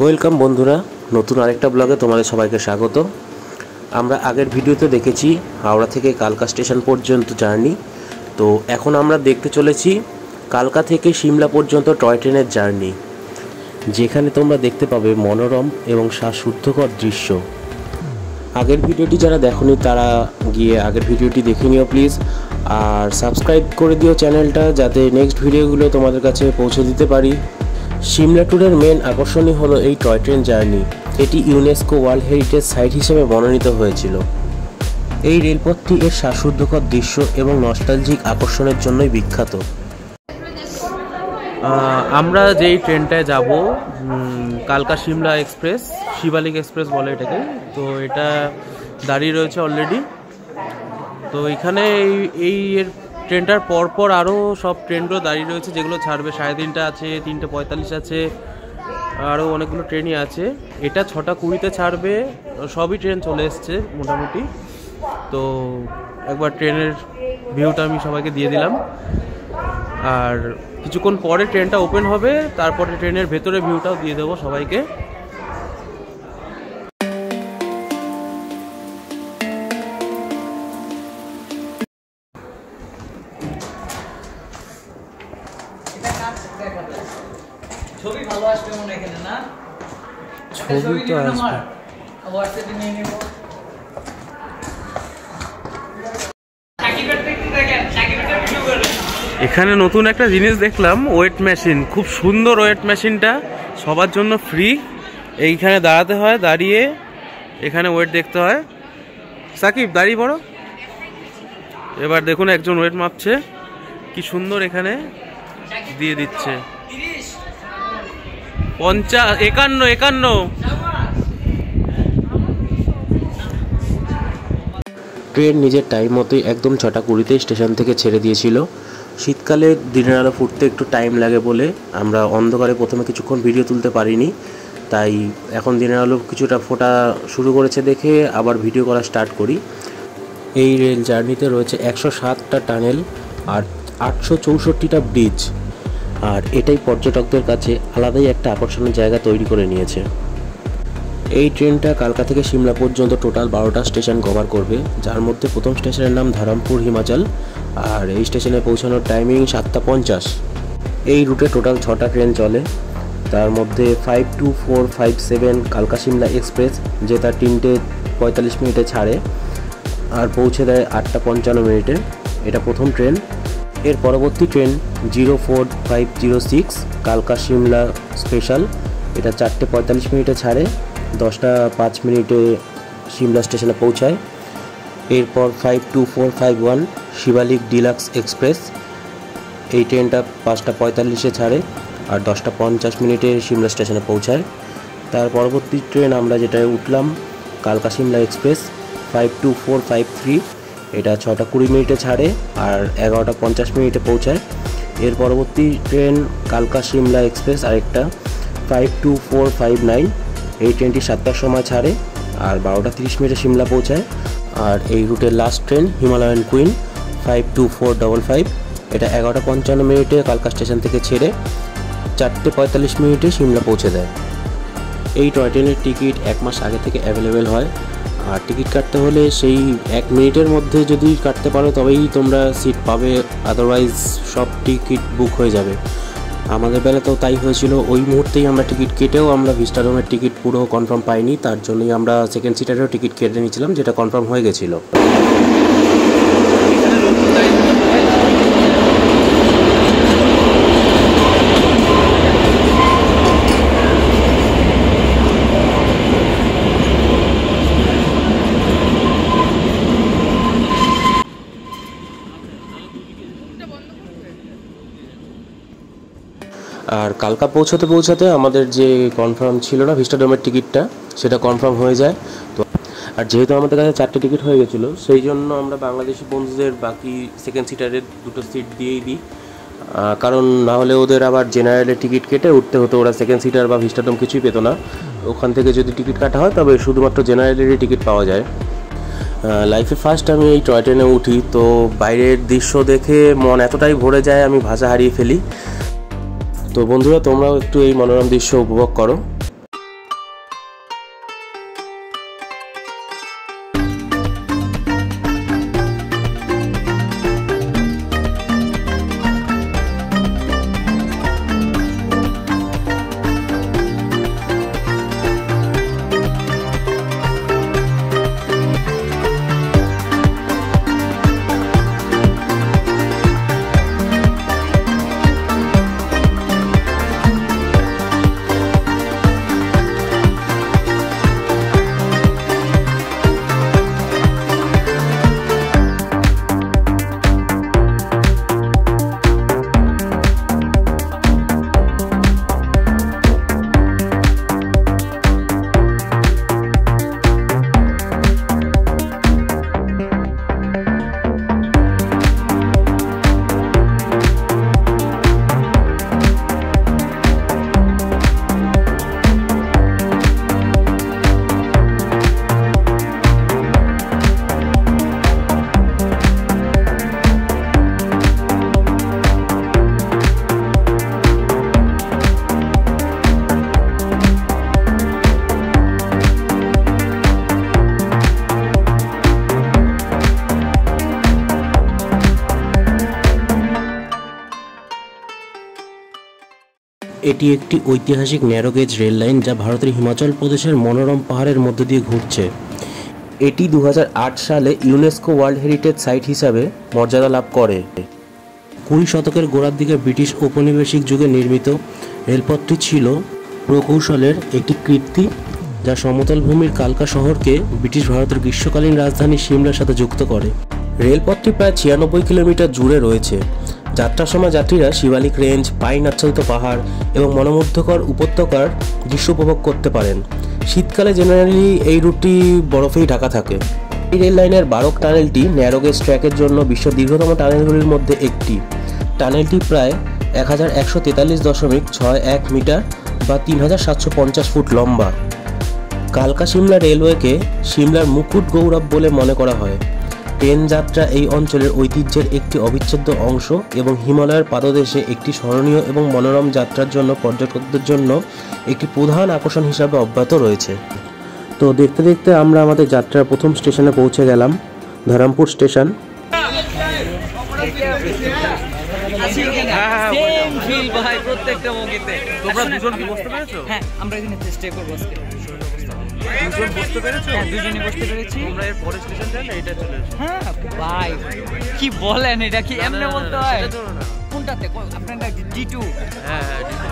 Welcome বন্ধুরা, নতুন আরেকটা ব্লগে তোমাদের সবাইকে স্বাগত। আমরা আগের ভিডিওতে দেখেছি হাওড়া থেকে কালকা স্টেশন পর্যন্ত জার্নি। তো এখন আমরা দেখতে চলেছি কালকা থেকে সিমলা পর্যন্ত টয় ট্রেনের জার্নি, যেখানে তোমরা দেখতে পাবে মনোরম এবং শ্বাসরুদ্ধকর দৃশ্য। আগের ভিডিওটি যারা দেখোনি তারা গিয়ে আগের ভিডিওটি দেখে নিও প্লিজ, আর সাবস্ক্রাইব করে দিও চ্যানেলটা, যাতে নেক্সট ভিডিওগুলো তোমাদের কাছে পৌঁছে দিতে পারি। সিমলা ট্যুরের মেন আকর্ষণই হলো এই টয় ট্রেন জার্নি। এটি ইউনেস্কো ওয়ার্ল্ড হেরিটেজ সাইট হিসেবে মনোনীত হয়েছিল। এই রেলপথটি এর শ্বাসরুদ্ধকর দৃশ্য এবং নস্টালজিক আকর্ষণের জন্যই বিখ্যাত। আমরা যেই ট্রেনটায় যাব কালকা সিমলা এক্সপ্রেস, শিবালিক এক্সপ্রেস বলে এটাকে, তো এটা দাঁড়িয়ে রয়েছে অলরেডি। তো এখানে এই ট্রেনটার পরপর আরও সব ট্রেনগুলো দাঁড়িয়ে রয়েছে, যেগুলো ছাড়বে। 3:30 আছে, 3:45 আছে, আরও অনেকগুলো ট্রেনই আছে। এটা 6:20 ছাড়বে। সবই ট্রেন চলে এসছে মোটামুটি। তো একবার ট্রেনের ভিউটা আমি সবাইকে দিয়ে দিলাম, আর কিছুক্ষণ পরে ট্রেনটা ওপেন হবে, তারপরে ট্রেনের ভেতরে ভিউটাও দিয়ে দেবো সবাইকে। ছবি ভালো আসবে মনে এখানে না? ছবি তো আসবে, হোয়াটসঅ্যাপে নিয়ে নেব। এখানে নতুন একটা জিনিস দেখলাম, ওয়েট মেশিন। খুব সুন্দর ওয়েট মেশিনটা, সবার জন্য ফ্রি। এইখানে দাঁড়াতে হয়, দাঁড়িয়ে এখানে ওয়েট দেখতে হয়। সাকিব দাঁড়িয়ে পড়ো। এবার দেখুন একজন ওয়েট মাপছে, কি সুন্দর এখানে দিয়ে দিচ্ছে। 50, 51। ট্রেন নিজের টাইম মতোই একদম 6:20 স্টেশন থেকে ছেড়ে দিয়েছিল। শীতকালে দিনের আলো ফুটতে একটু টাইম লাগে বলে আমরা অন্ধকারে প্রথমে কিছুক্ষণ ভিডিও তুলতে পারিনি, তাই এখন দিনের আলো কিছুটা ফোটা শুরু করেছে দেখে আবার ভিডিও করা স্টার্ট করি। এই রেল জার্নিতে রয়েছে 107টা টানেল আর 864টা ব্রিজ, আর এটাই পর্যটকদের কাছে আলাদাই একটা আকর্ষণের জায়গা তৈরি করে নিয়েছে। এই ট্রেনটা কালকা থেকে সিমলা পর্যন্ত টোটাল 12টা স্টেশন কভার করবে, যার মধ্যে প্রথম স্টেশনের নাম ধরমপুর হিমাচল, আর এই স্টেশনে পৌঁছানোর টাইমিং 7:50। এই রুটে টোটাল 6টা ট্রেন চলে, তার মধ্যে 52457 কালকা সিমলা এক্সপ্রেস, যে তার 3:45 ছাড়ে আর পৌঁছে দেয় 8:55। এটা প্রথম ট্রেন। এর পরবর্তী ট্রেন 04506 কালকা সিমলা স্পেশাল, এটা 4:45 ছাড়ে, 10:05 সিমলা স্টেশনে পৌঁছায়। এরপর 52451 শিবালিক ডিলাক্স এক্সপ্রেস, এই ট্রেনটা 5:45 ছাড়ে আর 10:50 সিমলা স্টেশনে পৌঁছায়। তার পরবর্তী ট্রেন আমরা যেটা উঠলাম কালকা সিমলা এক্সপ্রেস 52453, এটা 6:20 ছাড়ে আর 11:50 পৌঁছায়। এর পরবর্তী ট্রেন কালকা সিমলা এক্সপ্রেস আরেকটা 52459, এই ট্রেনটি 7টার সময় ছাড়ে আর 12:30 সিমলা পৌঁছায়। আর এই রুটের লাস্ট ট্রেন হিমালয়ান কুইন 52455, এটা 11:55 কালকা স্টেশন থেকে ছেড়ে 4:45 সিমলা পৌঁছে দেয়। এই টয় ট্রেনের টিকিট 1 মাস আগে থেকে অ্যাভেলেবেল হয়, আর টিকিট কাটতে হলে সেই 1 মিনিটের মধ্যে যদি কাটতে পারো তবেই তোমরা সিট পাবে, আদারওয়াইজ সব টিকিট বুক হয়ে যাবে। আমাদের বেলাতেও তাই হয়েছিল, ওই মুহূর্তেই আমরা টিকিট কেটেও আমরা ভিস্টাডোমের টিকিট পুরো কনফার্ম পাইনি, তার জন্যই আমরা সেকেন্ড সিটারেও টিকিট কেটে নিয়েছিলাম, যেটা কনফার্ম হয়ে গেছিলো। আর কালকা পৌঁছাতে আমাদের যে কনফার্ম ছিল না ভিস্টাডোমের টিকিটটা, সেটা কনফার্ম হয়ে যায়। তো আর যেহেতু আমাদের কাছে 4টে টিকিট হয়ে গেছিলো, সেই জন্য আমরা বাংলাদেশি বন্ধুদের বাকি সেকেন্ড সিটারের 2টো সিট দিয়েই দিই, কারণ না হলে ওদের আবার জেনারেলের টিকিট কেটে উঠতে হতো, ওরা সেকেন্ড সিটার বা ভিস্টাডোম কিছুই পেতো না। ওখান থেকে যদি টিকিট কাটা হয় তবে শুধুমাত্র জেনারেলেরই টিকিট পাওয়া যায়। লাইফে ফার্স্ট আমি এই টয় ট্রেনে উঠি, তো বাইরের দৃশ্য দেখে মন এতটাই ভরে যায় আমি ভাষা হারিয়ে ফেলি। তো বন্ধুরা, তোমরাও একটু এই মনোরম দৃশ্য উপভোগ করো। এটি একটি ঐতিহাসিক ন্যারো-গেজ রেল লাইন যা ভারতের হিমাচল প্রদেশের মনোরম পাহাড়ের মধ্য দিয়ে ঘুরছে। এটি 2008 সালে ইউনেস্কো ওয়ার্ল্ড হেরিটেজ সাইট হিসাবে মর্যাদা লাভ করে। 20 শতকের গোড়ার দিকে ব্রিটিশ ঔপনিবেশিক যুগে নির্মিত রেলপথটি ছিল প্রকৌশলের একটি কীর্তি, যা সমতল ভূমির কালকা শহরকে ব্রিটিশ ভারতের গ্রীষ্মকালীন রাজধানী সিমলার সাথে যুক্ত করে। রেলপথটি প্রায় 96 কিলোমিটার জুড়ে রয়েছে। যাত্রার সময় যাত্রীরা শিবালিক রেঞ্জ, পাইন আচ্ছাদিত পাহাড় এবং মনোমুগ্ধকর উপত্যকার দৃশ্য উপভোগ করতে পারেন। শীতকালে জেনারেলি এই রুটটি বরফেই ঢাকা থাকে। এই রেল লাইনের বারক টানেলটি ন্যারো-গেজ ট্র্যাকের জন্য বিশ্বের দীর্ঘতম টানেলগুলির মধ্যে একটি। টানেলটি প্রায় 1141.61 মিটার বা 3750 ফুট লম্বা। কালকা সিমলা রেলওয়েকে সিমলার মুকুট গৌরব বলে মনে করা হয়। ট্রেন যাত্রা এই অঞ্চলের ঐতিহ্যের একটি অবিচ্ছেদ্য অংশ এবং হিমালয়ের পাদদেশে একটি স্মরণীয় এবং মনোরম যাত্রার জন্য পর্যটকদের জন্য একটি প্রধান আকর্ষণ হিসাবে অব্যাহত রয়েছে। তো দেখতে দেখতে আমরা আমাদের যাত্রার প্রথম স্টেশনে পৌঁছে গেলাম, ধরমপুর স্টেশন। প্রত্যেকটা মুভিতে তোমরা দুজন কি বসতে পেরেছো? হ্যাঁ, আমরা এখানে স্টে করব আজকে। দুজন বসতে পেরেছো? হ্যাঁ, দুজনই বসতে পেরেছি। তোমরা এর পরের স্টেশন যাবে, এটা চলে এসো। হ্যাঁ ভাই, কি বলেন, এটা কি এমনি বলতে হয়? কোনটাতে আপনারা D2? হ্যাঁ হ্যাঁ, D2।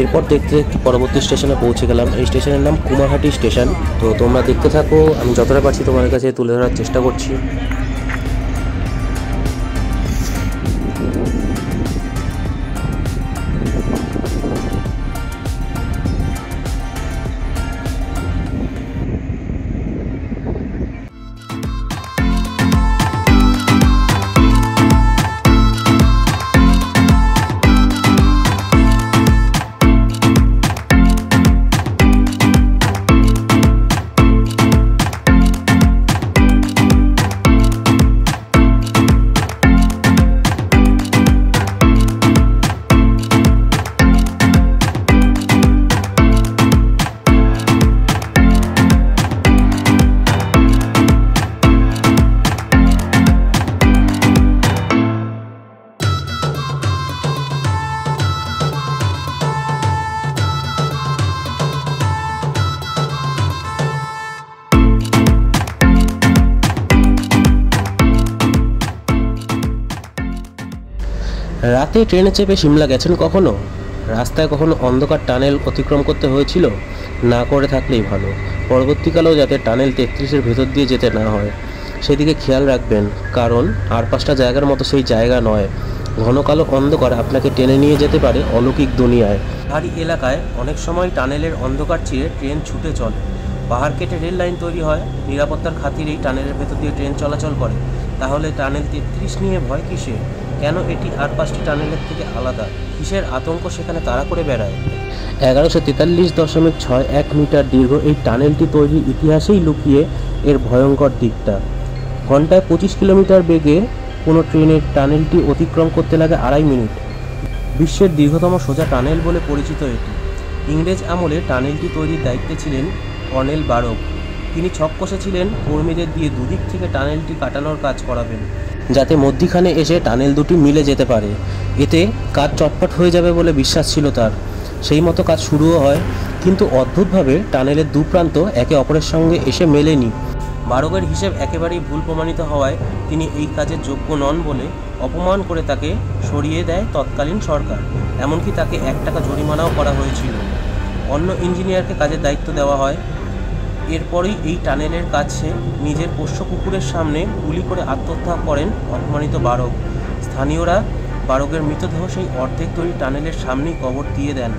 এরপর দেখতে দেখতে পরবর্তী স্টেশনে পৌঁছে গেলাম। এই স্টেশনের নাম কুমারহাটি স্টেশন। তো তোমরা দেখতে থাকো, আমি যতটা পারছি তোমাদের কাছে তুলে ধরার চেষ্টা করছি। রাতে ট্রেনে চেপে সিমলা গেছেন কখনো? রাস্তায় কখনো অন্ধকার টানেল অতিক্রম করতে হয়েছিল? না করে থাকলেই ভালো। পরবর্তীকালেও যাতে টানেল 33-এর ভেতর দিয়ে যেতে না হয় সেদিকে খেয়াল রাখবেন, কারণ আর 5টা জায়গার মতো সেই জায়গা নয়। ঘন কালো অন্ধকার আপনাকে টেনে নিয়ে যেতে পারে অলৌকিক দুনিয়ায়। পাহাড়ি এলাকায় অনেক সময় টানেলের অন্ধকার চিরে ট্রেন ছুটে চলে। পাহাড় কেটে রেল লাইন তৈরি হয়, নিরাপত্তার খাতিরেই টানেলের ভেতর দিয়ে ট্রেন চলাচল করে। তাহলে টানেল 33 নিয়ে ভয় কিসে? কেন এটি আর 5টি টানেলের থেকে আলাদা? কিসের আতঙ্ক সেখানে তাড়া করে বেড়ায়? 1143.61 মিটার দীর্ঘ এই টানেলটি তৈরির ইতিহাসেই লুকিয়ে এর ভয়ঙ্কর দিকটা। ঘন্টায় 25 কিলোমিটার বেগে কোনো ট্রেনের টানেলটি অতিক্রম করতে লাগে 2.5 মিনিট। বিশ্বের দীর্ঘতম সোজা টানেল বলে পরিচিত এটি। ইংরেজ আমলে টানেলটি তৈরির দায়িত্বে ছিলেন কর্নেল বারক। তিনি ছক কষেছিলেন কর্মীদের দিয়ে দুদিক থেকে টানেলটি কাটানোর কাজ করাবেন, যাতে মধ্যিখানে এসে টানেল দুটি মিলে যেতে পারে। এতে কাজ চটপট হয়ে যাবে বলে বিশ্বাস ছিল তার। সেই মতো কাজ শুরুও হয়, কিন্তু অদ্ভুতভাবে টানেলের দুপ্রান্ত একে অপরের সঙ্গে এসে মেলেনি। বারকের হিসেব একেবারেই ভুল প্রমাণিত হওয়ায় তিনি এই কাজের যোগ্য নন বলে অপমান করে তাকে সরিয়ে দেয় তৎকালীন সরকার। এমনকি তাকে 1 টাকা জরিমানাও করা হয়েছিল। অন্য ইঞ্জিনিয়ারকে কাজের দায়িত্ব দেওয়া হয়। এরপরই এই টানেলের কাছে নিজের পোষ্য কুকুরের সামনে গুলি করে আত্মহত্যা করেন অপমানিত বারক। স্থানীয়রা বারকের মৃতদেহ সেই অর্ধেক তৈরি টানেলের সামনেই কবর দিয়ে দেন।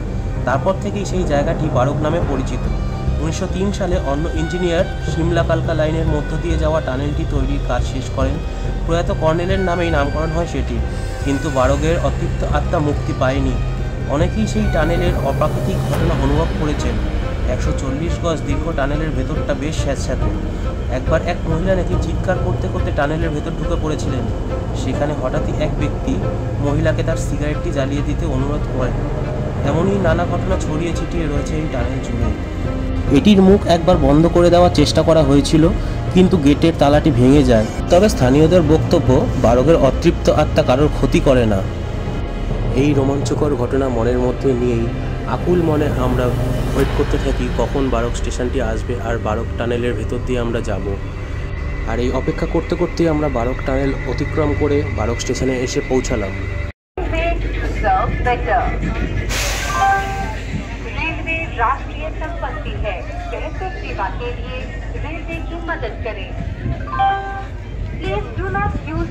তারপর থেকেই সেই জায়গাটি বারক নামে পরিচিত। 1903 সালে অন্য ইঞ্জিনিয়ার সিমলা কালকা লাইনের মধ্য দিয়ে যাওয়া টানেলটি তৈরির কাজ শেষ করেন। প্রয়াত কর্নেলের নামেই নামকরণ হয় সেটি। কিন্তু বারকের অতৃপ্ত আত্মা মুক্তি পায়নি। অনেকেই সেই টানেলের অপ্রাকৃতিক ঘটনা অনুভব করেছেন। 140 গজ দীর্ঘ টানেলের ভেতরটা বেশ স্যাঁতস্যাঁতে। একবার এক মহিলা নাকি চিৎকার করতে করতে টানেলের ভেতর ঢুকে পড়েছিলেন। সেখানে হঠাৎই এক ব্যক্তি মহিলাকে তার সিগারেটটি জ্বালিয়ে দিতে অনুরোধ করেন। এমনই নানা ঘটনা ছড়িয়ে ছিটিয়ে রয়েছে এই টানেল জুড়ে। এটির মুখ একবার বন্ধ করে দেওয়ার চেষ্টা করা হয়েছিল, কিন্তু গেটের তালাটি ভেঙে যায়। তবে স্থানীয়দের বক্তব্য, বারকের অতৃপ্ত আত্মা কারোর ক্ষতি করে না। এই রোমাঞ্চকর ঘটনা মনের মধ্যে নিয়েই আকুল মনে আমরা ওয়েট করতে থাকি কখন বারক স্টেশনটি আসবে আর বারক টানেলের ভেতর দিয়ে আমরা যাব। আর এই অপেক্ষা করতে করতেই আমরা বারক টানেল অতিক্রম করে বারক স্টেশনে এসে পৌঁছালাম। रेलवे राष्ट्रीय संपत्ति है। बेहतर सेवा के लिए रेलवे की मदद करें। Please do not use.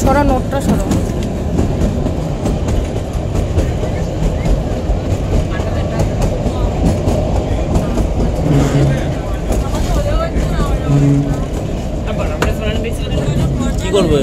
সরা নোটটা সরা। কি করবো?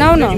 নাও না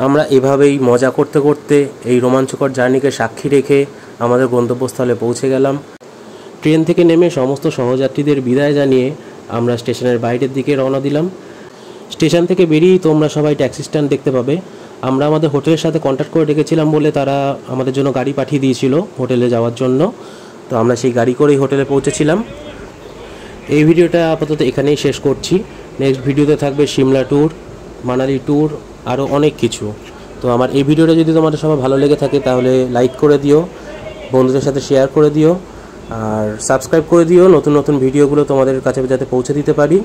আমরা এভাবেই মজা করতে করতে এই রোমাঞ্চকর জার্নিকে সাক্ষী রেখে আমাদের গন্তব্যস্থলে পৌঁছে গেলাম। ট্রেন থেকে নেমে সমস্ত সহযাত্রীদের বিদায় জানিয়ে আমরা স্টেশনের বাইরের দিকে রওনা দিলাম। স্টেশন থেকে বেরিয়েই তোমরা সবাই ট্যাক্সি স্ট্যান্ড দেখতে পাবে। আমরা আমাদের হোটেলের সাথে কন্ট্যাক্ট করে রেখেছিলাম বলে তারা আমাদের জন্য গাড়ি পাঠিয়ে দিয়েছিল হোটেলে যাওয়ার জন্য। তো আমরা সেই গাড়ি করেই হোটেলে পৌঁছেছিলাম। এই ভিডিওটা আপাতত এখানেই শেষ করছি। নেক্সট ভিডিওতে থাকবে সিমলা ট্যুর, মানালি ট্যুর, আরও অনেক কিছু। তো আমার এই ভিডিওটা যদি তোমাদের সবার ভালো লেগে থাকে তাহলে লাইক করে দিও, বন্ধুদের সাথে শেয়ার করে দিও, আর সাবস্ক্রাইব করে দিও নতুন নতুন ভিডিওগুলো তোমাদের কাছে যাতে পৌঁছে দিতে পারি।